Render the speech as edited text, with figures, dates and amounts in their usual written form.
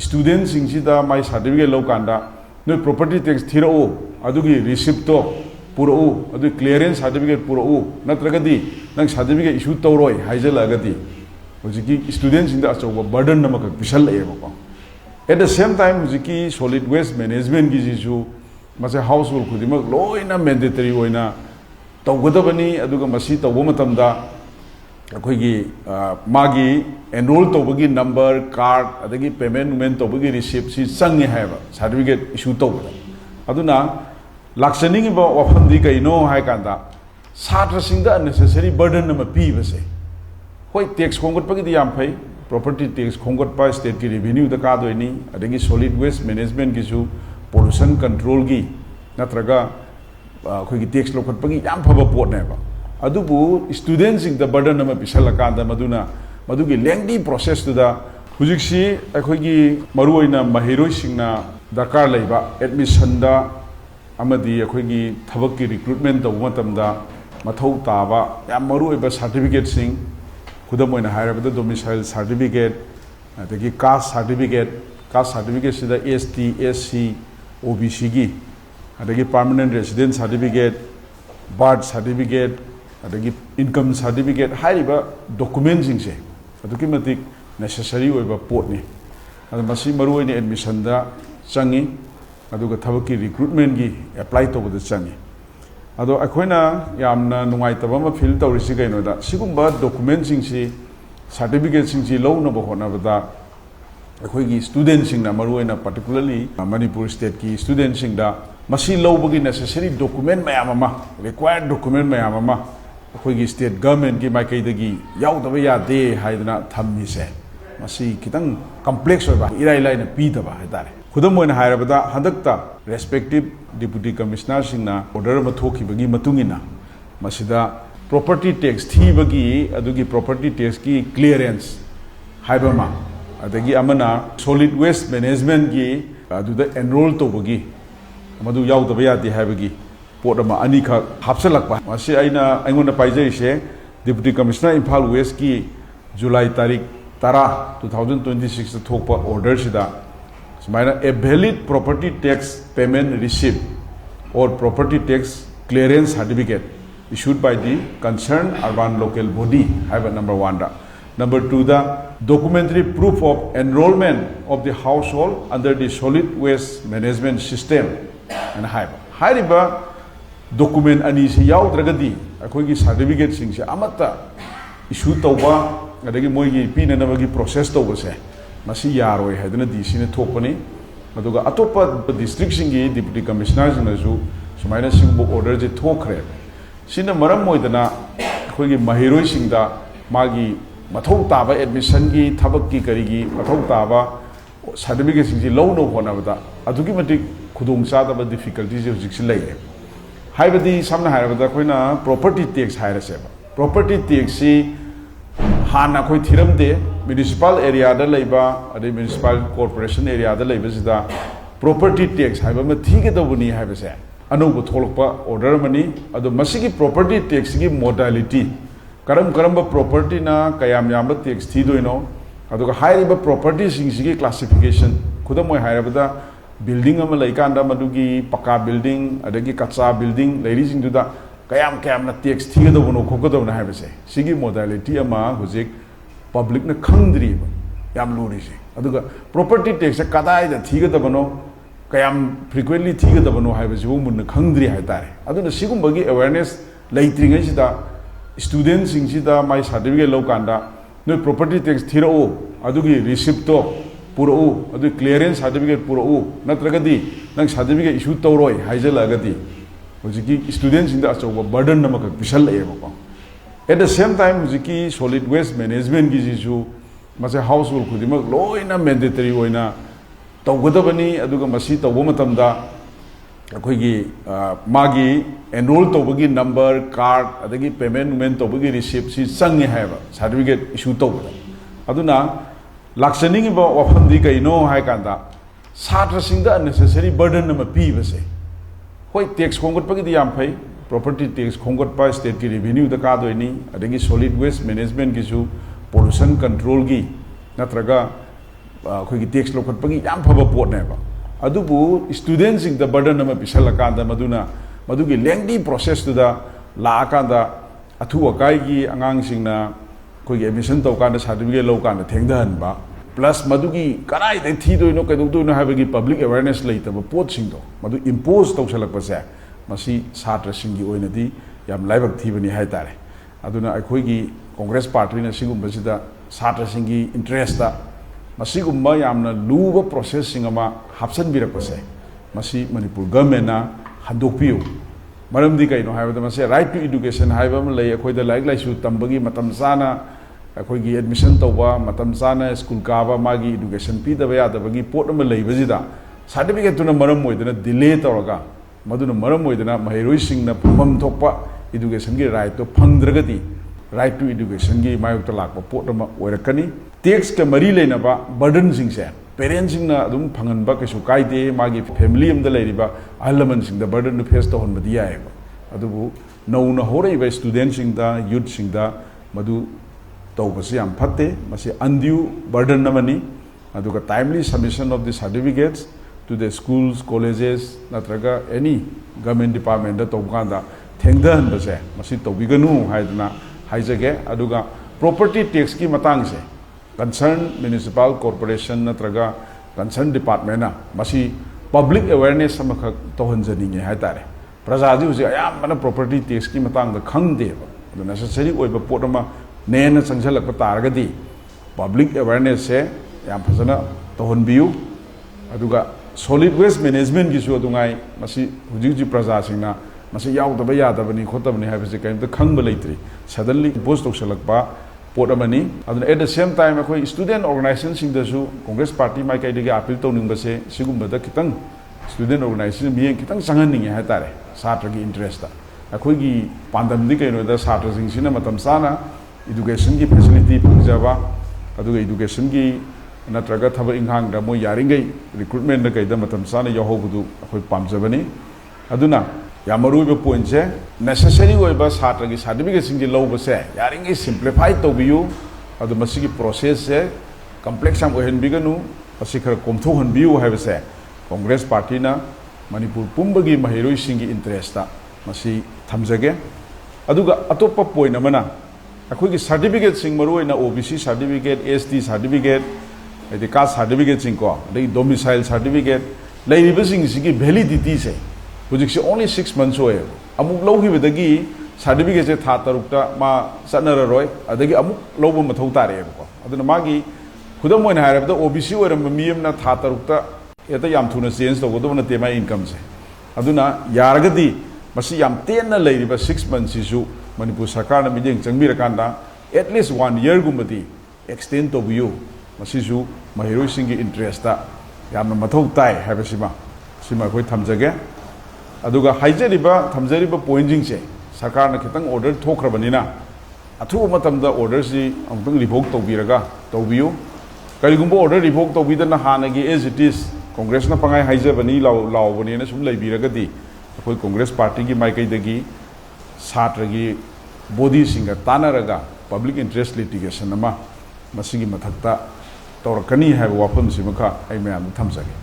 student singsida mai certificate low kanda no property tax thiro adugi receipt to puro adu clearance certificate puro natragadi nang certificate issue tawroi haijala hojiki students in the achoba burden namak bisal layeba at the same time hojiki solid waste management gi jisu mase household khudimak loina mandatory oina tawgadabani aduga masi tawbo matamda akoigi magi enroll tawbagi number card adagi payment movement tawbagi receipt si changi haiba certificate issue tawbada aduna lakshani ba wafam di kaino hai kanda satra singda unnecessary burden nama pi base hoi tax khongot pagi di yam phai property tax khongot pa state ki revenue da ka doini adagi solid waste management gi su pollution control gi natraga khoi gi tax lokot pagi yam phaba pot ne ba adubu students in the burden nama pisala kanda maduna madugi lengthy process to da hujiksi khoi gi maru oina mahiroi singna dakar leiba admission da amadi khoi gi thabak ki recruitment da matamda mathau taba yam maru oiba certificate sing khudam oina hairabada domicile certificate adagi caste certificate sida ST SC OBC gi adagi permanent resident certificate birth certificate adagi income certificate hairiba documents singse aduki matik necessary oiba pot ni adu masi maru oina admission da changi aduga thabaki recruitment gi apply to bada changi ado akoina yamna nungai tabama feel tawrisi kaino da sigumba documents singsi certificate singsi low na bo hona bada akoi gi students sing na maru oina particularly manipur state ki students sing da masi low bagi necessary document mayam ama required document mayam ama akoi gi state government ki maikai dagi yaw daba ya de haidna thammi se masi kitang complex oiba irai lai na pi daba haidare khudam oina hairabada handakta respective deputy commissioner singna order ma thoki bagi matungina masida property tax thi bagi adugi property tax ki clearance haibama adagi amana solid waste management gi aduda enroll to bagi amadu yaw daba ya de haibagi potama ani kha hapsalakpa masi aina aingona paijai se deputy commissioner Imphal West ki July tarik 10 2026 ta thokpa order sida a valid property tax payment receipt or property tax clearance certificate issued by the concerned urban local body have a number 1 da. Number 2 the documentary proof of enrollment of the household under the solid waste management system and have hariba document ani se yaw dragadi akoi gi certificate sing se amata issue tawba adagi moi gi pinanabagi process tawba se masi yaroi haidana DC ne thopani aduga atopa district singi deputy commissioner na ju sumaina singbo order je thokre sina maram moidana khoi gi mahiroi singda magi mathau taba admission gi thabak ki kari gi mathau taba certificate singji low no hona bada adugi matik khudong sa da difficulties je jiksi lai haibadi samna hairabada khoina property tax hairase property tax si hana khoi thiram de municipal area da laiba ade municipal corporation area da laiba sida property tax haiba ma thige do buni haiba se anubu tholokpa order mani ado masigi property tax gi modality karam property na kayam yamba tax thi doino ado haiba property sing sigi classification khudam moi hairabada building ama laikanda madugi paka building adagi kacha building lairi sing duda kayam na tax thiga do bono khogodo na haiba se sigi modality ama hujik public na khangdri yam luri se aduga property tax kadai da thiga da bono kayam frequently thiga da bono haiba jibu mun khangdri hai tare aduna sigum bagi awareness laitring ai sida students sing sida mai certificate low kanda no property tax thiro adugi receipt to puro adu clearance certificate puro natragadi nang certificate issue tawroi haijala gadi hojiki students in the achoba burden namak bisal layeba at the same time hojiki solid waste management gi jisu mase household khudimak loina mandatory oina tawgadabani aduga masi tawbo matamda akhoi gi magi enroll tawbagi number card adagi payment movement tawbagi receipt si changi haiba certificate issue tawbada aduna lakshani ba wafam di kaino hai kanda satra singda unnecessary burden nama pi base hoi tax khongot pagi di yam phai property tax khongot pa state ki revenue da ka doini adagi solid waste management gi su pollution control gi natraga ꯑꯩꯈꯣꯏꯒꯤ tax ꯂꯧꯈꯠꯄꯒꯤ ꯌꯥꯝ ꯐꯕ ꯄꯣꯠꯅꯦꯕ ꯑꯗꯨꯕꯨ ꯁ꯭ꯇꯨꯗꯦꯟꯠꯁꯤꯡꯗ burden ꯑꯃ ꯄꯤꯁꯜꯂꯀꯥꯟꯗ ꯃꯗꯨꯒꯤ ꯂꯦꯡꯗꯤ ꯄ꯭ꯔꯣꯁꯦꯁꯇꯨꯗ ꯂꯥꯛꯑꯀꯥꯟꯗ ꯑꯊꯨ ꯑꯀꯥꯏꯒꯤ ꯑꯉꯥꯡꯁꯤꯡꯅ ꯑꯩꯈꯣꯏꯒꯤ ꯑꯦꯗꯃꯤꯁꯟ ꯇꯧꯀꯥꯟꯗ ꯁꯥꯔꯇꯤꯐꯤꯀꯦꯠ ꯂꯧꯀꯥꯟꯗ ꯊꯦꯡꯊꯍꯟꯕ ꯄ꯭ꯂꯁ ꯃꯗꯨꯒꯤ ꯀꯗꯥꯏꯗ ꯊꯤꯗꯣꯏꯅꯣ ꯀꯩꯗꯧꯗꯣꯏꯅꯣ ꯍꯥꯏꯕꯒꯤ ꯄꯕ꯭ꯂꯤꯛ ꯑꯦꯋꯦꯌꯔꯅꯦꯁ ꯂꯩꯇꯕ ꯄꯣꯠꯁꯤꯡꯗꯣ ꯃꯗꯨ ꯏꯝꯄꯣꯖ ꯇꯧꯁꯜꯂꯛꯄꯁꯦ ꯃꯁꯤ ꯁꯥꯇ꯭ꯔꯁꯤꯡꯒꯤ ꯑꯣꯏꯅꯗꯤ ꯌꯥꯝ ꯂꯥꯏꯕꯛ ꯊꯤꯕꯅꯤ ꯍꯥꯏꯇꯥꯔꯦ ꯑꯗꯨꯅ ꯑꯩꯈꯣꯏꯒꯤ ꯀꯣꯡꯒ꯭ꯔꯦꯁ ꯄꯥꯔꯇꯤꯅ ꯁꯤꯒꯨꯝꯕꯁꯤꯗ ꯁꯥꯇ꯭ꯔꯁꯤꯡꯒꯤ ꯏꯟꯇꯔꯦꯁꯇ ꯃꯁꯤꯒꯨꯝꯕ ꯌꯥꯝꯅ ꯂꯨꯕ ꯄ꯭ꯔꯣꯁꯦꯁꯁꯤꯡ ꯑꯃ ꯍꯥꯞꯆꯤꯟꯕꯤꯔꯛꯄꯁꯦ ꯃꯁꯤ ꯃꯅꯤꯄꯨꯔ ꯒꯚꯔꯟꯃꯦꯟꯠꯅ ꯍꯟꯗꯣꯛꯄꯤꯌꯨ ꯃꯔꯝꯗꯤ ꯀꯩꯅꯣ ꯍꯥꯏꯕꯗ ꯃꯁꯤ ꯔꯥꯏꯠ ꯇꯨ ꯏꯗꯨꯀꯦꯁꯟ ꯍꯥꯏꯕ ꯑꯃ ꯂꯩ ꯑꯩꯈꯣꯏꯗ ꯂꯥꯏꯔꯤꯛ ꯂꯥꯏꯁꯨ ꯇꯝꯕꯒꯤ ꯃꯇꯝ ꯆꯥꯅ ꯑꯩꯈꯣꯏꯒꯤ ꯑꯦꯗꯃꯤꯁꯟ ꯇꯧꯕ ꯃꯇꯝ ꯆꯥꯅ ꯁ꯭ꯀꯨꯜ ꯀꯥꯕ ꯃꯥꯒꯤ ꯏꯗꯨꯀꯦꯁꯟ ꯄꯤꯗꯕ ꯌꯥꯗꯕꯒꯤ ꯄꯣꯠ ꯑꯃ ꯂꯩꯕꯁꯤꯗ ꯁꯥꯔꯇꯤꯐꯤꯀꯦꯠꯇꯨꯅ ꯃꯔꯝ ꯑꯣꯏꯗꯅ ꯗꯤꯂꯦ ꯇꯧꯔꯒ ꯃꯗꯨꯅ ꯃꯔꯝ ꯑꯣꯏꯗꯅ ꯃꯍꯩꯔꯣꯏꯁꯤꯡꯅ ꯐꯪꯐꯝ ꯊꯣꯛꯄ ꯏꯗꯨꯀꯦꯁꯟꯒꯤ ꯔꯥꯏꯠꯇꯣ ꯐꯪꯗ꯭ꯔꯒꯗꯤ ꯔꯥꯏꯠ ꯇꯨ ꯏꯗꯨꯀꯦꯁꯟꯒꯤ ꯃꯥꯌꯣꯛꯇ ꯂꯥꯛꯄ ꯄꯣꯠ ꯑꯃ ꯑꯣꯏꯔꯛꯀꯅꯤ ꯇꯦꯛꯁꯀ ꯃꯔꯤ ꯂꯩꯅꯕ ꯕꯔꯗꯟꯁꯤꯡꯁꯦ ꯄꯦꯔꯦꯟꯁꯤꯡꯅ ꯑꯗꯨꯝ ꯐꯪꯍꯟꯕ ꯀꯩꯁꯨ ꯀꯥꯏꯗꯦ ꯃꯥꯒꯤ ꯐꯦꯃꯤꯂꯤ ꯑꯃꯗ ꯂꯩꯔꯤꯕ ꯑꯍꯜ ꯂꯃꯟꯁꯤꯡꯗ ꯕꯔꯗꯟꯗꯨ ꯐꯦꯁ ꯇꯧꯍꯟꯕꯗꯤ ꯌꯥꯏꯑꯕ ꯑꯗꯨꯕꯨ ꯅꯧꯅ ꯍꯧꯔꯛꯏꯕ ꯁ꯭ꯇꯨꯗꯦꯟꯠꯁꯤꯡꯗ ꯌꯨꯠꯁꯤꯡꯗ ꯃꯗꯨ ꯇꯧꯕꯁꯤ ꯌꯥꯝ ꯐꯠꯇꯦ ꯃꯁꯤ ꯑꯟꯗ꯭ꯌꯨ ꯕꯔꯗꯟ ꯑꯃꯅꯤ ꯑꯗꯨꯒ timely submission of the certificates to the schools colleges ꯅꯠꯇ꯭ꯔꯒ ꯑꯦꯅꯤ ꯒꯚꯔꯟꯃꯦꯟꯠ ꯗꯤꯄꯥꯔꯠꯃꯦꯟꯠꯗ ꯇꯧꯕ ꯀꯥꯟꯗ ꯊꯦꯡꯊꯍꯟꯕꯁꯦ ꯃꯁꯤ ꯇꯧꯕꯤꯒꯅꯨ ꯍꯥꯏꯗꯅ ꯍꯥꯏꯖꯒꯦ ꯑꯗꯨꯒ ꯄ꯭ꯔꯣꯄꯔꯇꯤ ꯇꯦꯛꯁꯀꯤ ꯃꯇꯥꯡꯁꯦ ꯀꯟꯁꯔꯟ ꯃ꯭ꯌꯨꯅꯤꯁꯤꯄꯥꯜ ꯀꯣꯔꯄꯣꯔꯦꯁꯟ ꯅꯠꯇ꯭ꯔꯒ ꯀꯟꯁꯔꯟ ꯗꯤꯄꯥꯔꯠꯃꯦꯟꯠꯅ ꯃꯁꯤ ꯄꯕ꯭ꯂꯤꯛ ꯑꯦꯋꯦꯌꯔꯅꯦꯁ ꯑꯃꯈꯛ ꯇꯧꯍꯟꯖꯅꯤꯡꯉꯦ ꯍꯥꯏꯇꯥꯔꯦ ꯄ꯭ꯔꯖꯥꯗꯤ ꯍꯧꯖꯤꯛ ꯑꯌꯥꯝꯕꯅ ꯄ꯭ꯔꯣꯄꯔꯇꯤ ꯇꯦꯛꯁꯀꯤ ꯃꯇꯥꯡꯗ ꯈꯪꯗꯦꯕ ꯑꯗꯨ ꯅꯦꯁꯦꯁꯔꯤ ꯑꯣꯏꯕ ꯄꯣꯠ ꯑꯃ ꯅꯦꯅ ꯆꯪꯁꯤꯜꯂꯛꯄ ꯇꯥꯔꯒꯗꯤ ꯄꯕ꯭ꯂꯤꯛ ꯑꯦꯋꯦꯌꯔꯅꯦꯁꯁꯦ ꯌꯥꯝ ꯐꯖꯅ ꯇꯧꯍꯟꯕꯤꯌꯨ ꯑꯗꯨꯒ ꯁꯣꯂꯤꯠ ꯋꯦꯁ ꯃꯦꯅꯦꯖꯃꯦꯟꯠꯒꯤꯁꯨ ꯑꯗꯨꯉꯥꯏ ꯃꯁꯤ ꯍꯧꯖꯤꯛ ꯄ꯭ꯔꯖꯥꯁꯤꯡꯅ ꯃꯁꯤ ꯌꯥꯎꯗꯕ ꯌꯥꯗꯕꯅꯤ ꯈꯣꯠꯇꯕꯅꯤ ꯍꯥꯏꯕꯁꯤ ꯀꯔꯤꯝꯇ ꯈꯪꯕ ꯂꯩꯇ꯭ꯔꯤ ꯁꯗꯟꯂꯤ ꯏꯝꯄꯣꯖ ꯇꯧꯁꯜꯂꯛꯄ ꯄꯣꯠ ꯑꯃꯅꯤ ꯑꯗꯨꯅ ꯑꯦꯠ ꯗ ꯁꯦꯝ ꯇꯥꯏꯝ ꯑꯩꯈꯣꯏ ꯁ꯭ꯇꯨꯗꯦꯟꯠ ꯑꯣꯔꯒꯅꯥꯏꯖꯦꯁꯟꯁꯤꯡꯗꯁꯨ ꯀꯣꯡꯒ꯭ꯔꯦꯁ ꯄꯥꯔꯇꯤ ꯃꯥꯏꯀꯩꯗꯒꯤ ꯑꯄꯤꯜ ꯇꯧꯅꯤꯡꯕꯁꯦ ꯁꯤꯒꯨꯝꯕꯗ ꯈꯤꯇꯪ ꯁ꯭ꯇꯨꯗꯦꯟꯠ ꯑꯣꯔꯒꯅꯥꯏꯖꯦꯁꯟ ꯃꯤꯠꯌꯦꯡ ꯈꯤꯇꯪ ꯆꯪꯍꯟꯅꯤꯡꯉꯦ ꯍꯥꯏꯇꯥꯔꯦ ꯁꯥꯇ꯭ꯔꯒꯤ ꯏꯟꯇꯔꯦꯁꯇ ꯑꯩꯈꯣꯏꯒꯤ ꯄꯥꯟꯗꯝꯗꯤ ꯀꯩꯅꯣꯗ ꯁꯥꯇ꯭ꯔꯁꯤꯡꯁꯤꯅ ꯃꯇꯝ ꯆꯥꯅ ꯏꯗꯨꯀꯦꯁꯟꯒꯤ ꯐꯦꯁꯤꯂꯤꯇꯤ ꯐꯪꯖꯕ ꯑꯗꯨꯒ ꯏꯗꯨꯀꯦꯁꯟꯒꯤ ꯅꯠꯇ꯭ꯔꯒ ꯊꯕꯛ ꯏꯪꯈꯥꯡꯗ ꯃꯣꯏ ꯌꯥꯔꯤꯉꯩ ꯔꯤꯀ꯭ꯔꯨꯠꯃꯦꯟꯠꯗ ꯀꯩꯗ ꯃꯇꯝ ꯆꯥꯅ ꯌꯥꯎꯍꯧꯕꯗꯨ ꯑꯩꯈꯣꯏ ꯄꯥꯝꯖꯕꯅꯤ ꯑꯗꯨꯅ ꯌꯥꯝ ꯃꯔꯨꯑꯣꯏꯕ ꯄꯣꯏꯟꯠꯁꯦ ꯅꯦꯁꯦꯁꯔꯤ ꯑꯣꯏꯕ ꯁꯥꯇ꯭ꯔꯒꯤ ꯁꯥꯔꯇꯤꯐꯤꯀꯦꯠꯁꯤꯡꯁꯦ ꯂꯧꯕꯁꯦ ꯌꯥꯔꯤꯉꯩ ꯁꯤꯝꯄ꯭ꯂꯤꯐꯥꯏ ꯇꯧꯕꯤꯌꯨ ꯑꯗꯨ ꯃꯁꯤꯒꯤ ꯄ꯭ꯔꯣꯁꯦꯁꯁꯦ ꯀꯝꯄ꯭ꯂꯦꯛꯁ ꯌꯥꯝ ꯑꯣꯏꯍꯟꯕꯤꯒꯅꯨ ꯃꯁꯤ ꯈꯔ ꯀꯣꯝꯊꯣꯛꯍꯟꯕꯤꯌꯨ ꯍꯥꯏꯕꯁꯦ ꯀꯣꯡꯒ꯭ꯔꯦꯁ ꯄꯥꯔꯇꯤꯅ ꯃꯅꯤꯄꯨꯔ ꯄꯨꯝꯕꯒꯤ ꯃꯍꯩꯔꯣꯏꯁꯤꯡꯒꯤ ꯏꯟꯇꯔꯦꯁꯇ ꯃꯁꯤ ꯊꯝꯖꯒꯦ ꯑꯗꯨꯒ ꯑꯇꯣꯞꯄ ꯄꯣꯏꯟꯠ ꯑꯃꯅ ꯑꯩꯈꯣꯏꯒꯤ ꯁꯥꯔꯇꯤꯐꯤꯀꯦꯠꯁꯤꯡ ꯃꯔꯨꯑꯣꯏꯅ OBC ꯁꯥꯔꯇꯤꯐꯤꯀꯦꯠ ST ꯁꯥꯔꯇꯤꯐꯤꯀꯦꯠ ꯍꯥꯏꯗꯤ ꯀꯥꯁ ꯁꯥꯔꯇꯤꯐꯤꯀꯦꯠꯁꯤꯡꯀꯣ ꯑꯗꯒꯤ ꯗꯣꯃꯤꯁꯥꯏꯜ ꯁꯥꯔꯇꯤꯐꯤꯀꯦꯠ ꯂꯩꯔꯤꯕꯁꯤꯡꯁꯤꯒꯤ ꯚꯦꯂꯤꯗꯤꯇꯤꯁꯦ ꯍꯧꯖꯤꯛꯁꯦ ꯑꯣꯟꯂꯤ 6 months ꯑꯣꯏꯌꯦꯕ ꯑꯃꯨꯛ ꯂꯧꯈꯤꯕꯗꯒꯤ ꯁꯥꯔꯇꯤꯐꯤꯀꯦꯠꯁꯦ ꯊꯥ 6ꯇ ꯃꯥ ꯆꯠꯅꯔꯔꯣꯏ ꯑꯗꯒꯤ ꯑꯃꯨꯛ ꯂꯧꯕ ꯃꯊꯧ ꯇꯥꯔꯛꯑꯦꯕꯀꯣ ꯑꯗꯨꯅ ꯃꯥꯒꯤ ꯈꯨꯗꯝ ꯑꯣꯏꯅ ꯍꯥꯏꯔꯕꯗ OBC ꯑꯣꯏꯔꯝꯕ ꯃꯤ ꯑꯃꯅ ꯊꯥ 6ꯇ ꯍꯦꯛꯇ ꯌꯥꯝ ꯊꯨꯅ ꯆꯦꯟꯖ ꯇꯧꯒꯗꯕ ꯅꯠꯇꯦ ꯃꯥꯒꯤ ꯏꯟꯀꯝꯁꯦ ꯑꯗꯨꯅ ꯌꯥꯔꯒꯗꯤ ꯃꯁꯤꯌꯥꯝ ꯇꯦꯟꯅ ꯂꯩꯔꯤꯕ 6 monthsꯤꯁꯨ ꯃꯅꯤꯄꯨꯔ ꯁꯔꯀꯥꯔꯅ ꯃꯤꯠꯌꯦꯡ ꯆꯪꯕꯤꯔꯀꯥꯟꯗ at least 1 yearꯒꯨꯝꯕꯗꯤ ꯑꯦꯛꯁꯇꯦꯟ ꯇꯧꯕꯤꯌꯨ ꯃꯁꯤꯁꯨ ꯃꯍꯩꯔꯣꯏꯁꯤꯡꯒꯤ ꯏꯟꯇꯔꯦꯁꯇ ꯌꯥꯝꯅ ꯃꯊꯧ ꯇꯥꯏ ꯍꯥꯏꯕꯁꯤꯃ ꯑꯩꯈꯣꯏ ꯊꯝꯖꯒꯦ ꯑꯗꯨꯒ ꯊꯝꯖꯔꯤꯕ ꯄꯣꯏꯟꯠꯁꯤꯡꯁꯦ ꯁꯔꯀꯥꯔꯅ ꯈꯤꯇꯪ ꯑꯣꯔꯗꯔ ꯊꯣꯛꯈ꯭ꯔꯕꯅꯤꯅ ꯑꯊꯨꯕ ꯃꯇꯝꯗ ꯑꯣꯔꯗꯔꯁꯤ ꯑꯃꯨꯛꯇꯪ ꯔꯤꯚꯣꯛ ꯇꯧꯕꯤꯔꯒ ꯇꯧꯕꯤꯌꯨ ꯀꯔꯤꯒꯨꯝꯕ ꯑꯣꯔꯗꯔ ꯔꯤꯚꯣꯛ ꯇꯧꯕꯤꯗꯅ ꯍꯥꯟꯅꯒꯤ as it is ꯀꯣꯡꯒ꯭ꯔꯦꯁꯅ ꯄꯪꯍꯥꯏ ꯍꯥꯏꯖꯕꯅꯤ ꯂꯥꯎꯕꯅꯦꯅ ꯁꯨꯝ ꯂꯩꯕꯤꯔꯒꯗꯤ ꯑꯩꯈꯣꯏ ꯀꯣꯡꯒ꯭ꯔꯦꯁ ꯄꯥꯔꯇꯤꯒꯤ ꯃꯥꯏꯀꯩꯗꯒꯤ ꯁꯥꯇ꯭ꯔꯒꯤ ꯕꯣꯗꯤꯁꯤꯡꯒ ꯇꯥꯟꯅꯔꯒ ꯄꯕ꯭ꯂꯤꯛ ꯏꯟꯇꯔꯦꯁ ꯂꯤꯇꯤꯒꯦꯁꯟ ꯑꯃ ꯃꯁꯤꯒꯤ ꯃꯊꯛꯇ ꯇꯧꯔꯛꯀꯅꯤ ꯍꯥꯏꯕ ꯋꯥꯐꯝꯁꯤꯃꯈꯛ ꯑꯩ ꯃꯌꯥꯝꯗ ꯊꯝꯖꯒꯦ